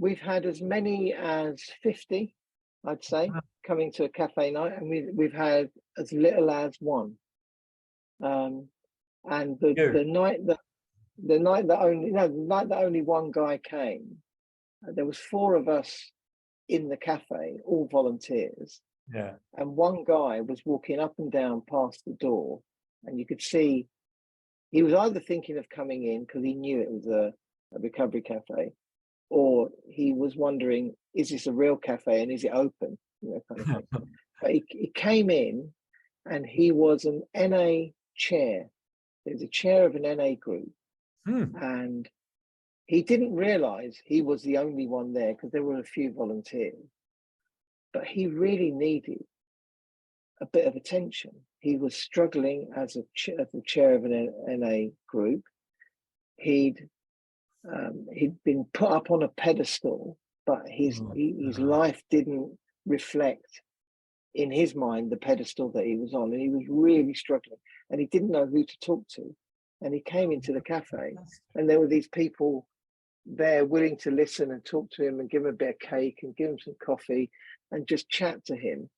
we've had as many as 50, I'd say, coming to a cafe night, and we've had as little as one. And the night that only one guy came, there was 4 of us in the cafe, all volunteers. Yeah. And one guy was walking up and down past the door, and you could see he was either thinking of coming in because he knew it was a recovery cafe, or he was wondering, is this a real cafe and is it open? You know, kind of thing. But he came in, and he was an NA chair. He was a chair of an NA group. And he didn't realize he was the only one there because there were a few volunteers. But he really needed a bit of attention. He was struggling as the chair of an NA group. He'd been put up on a pedestal, but his life didn't reflect, in his mind, the pedestal that he was on, and he was really struggling, and he didn't know who to talk to. And he came into the cafe, and there were these people there willing to listen and talk to him and give him a bit of cake and give him some coffee and just chat to him.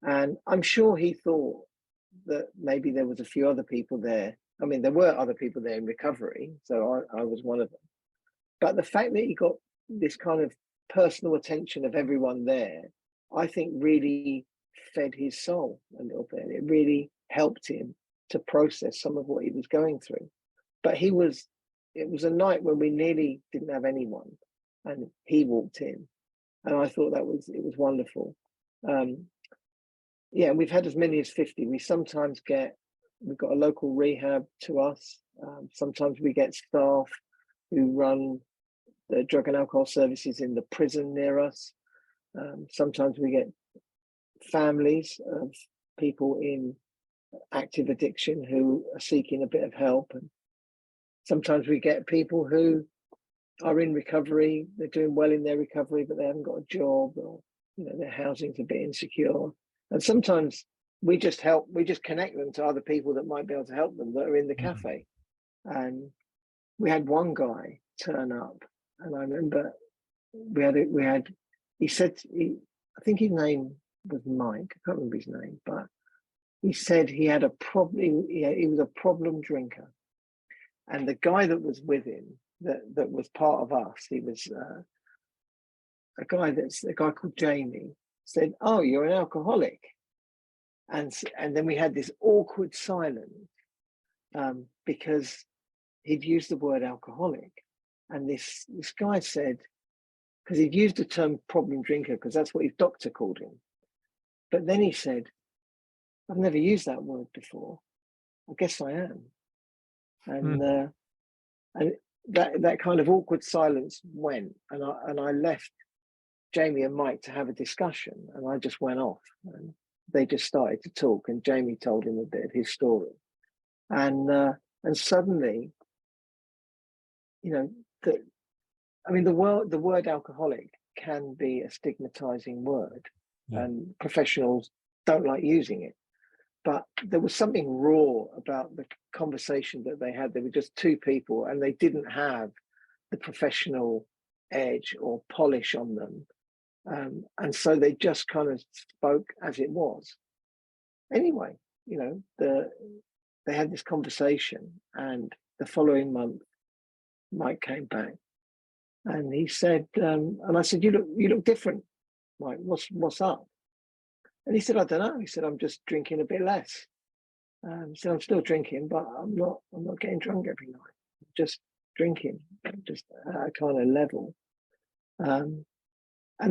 And I'm sure he thought that maybe there was a few other people there. I mean, there were other people there in recovery, so I was one of them. But the fact that he got this kind of personal attention of everyone there, I think really fed his soul a little bit. It really helped him to process some of what he was going through. But it was a night when we nearly didn't have anyone, and he walked in, and I thought it was wonderful. Yeah, we've had as many as 50. We've got a local rehab to us. Sometimes we get staff who run the drug and alcohol services in the prison near us. Sometimes we get families of people in active addiction who are seeking a bit of help. And sometimes we get people who are in recovery, they're doing well in their recovery, but they haven't got a job, or their housing's a bit insecure. And sometimes we just connect them to other people that might be able to help them that are in the cafe. And we had one guy turn up, and I remember he said, I think his name was Mike, I can't remember his name, but he said he had a problem. He was a problem drinker. And the guy that was with him, that was part of us, he was a guy called Djemil, said, "Oh, you're an alcoholic." And then we had this awkward silence because he'd used the word alcoholic. And this guy said, because he'd used the term problem drinker because that's what his doctor called him. But then he said, "I've never used that word before. I guess I am." And that kind of awkward silence went, and I left Jamie and Mike to have a discussion, and I just went off, and they just started to talk, and Jamie told him a bit of his story, and suddenly, the word alcoholic can be a stigmatizing word, and professionals don't like using it. But there was something raw about the conversation that they had. There were just 2 people, and they didn't have the professional edge or polish on them. And so they just kind of spoke as it was. Anyway, they had this conversation, and the following month, Mike came back, and he said, and I said, "You look different, Mike. What's up?" And he said, "I don't know." He said, "I'm just drinking a bit less." He said, "I'm still drinking, but I'm not getting drunk every night. I'm just drinking, just at a kind of level." And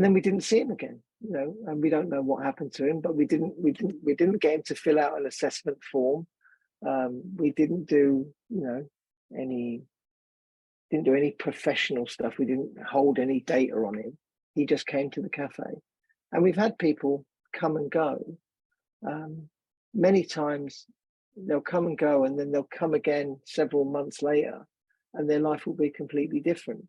then we didn't see him again, and we don't know what happened to him, but we didn't get him to fill out an assessment form. We didn't do, any professional stuff. We didn't hold any data on him. He just came to the cafe, and we've had people come and go. Many times they'll come and go, and then they'll come again several months later, and their life will be completely different.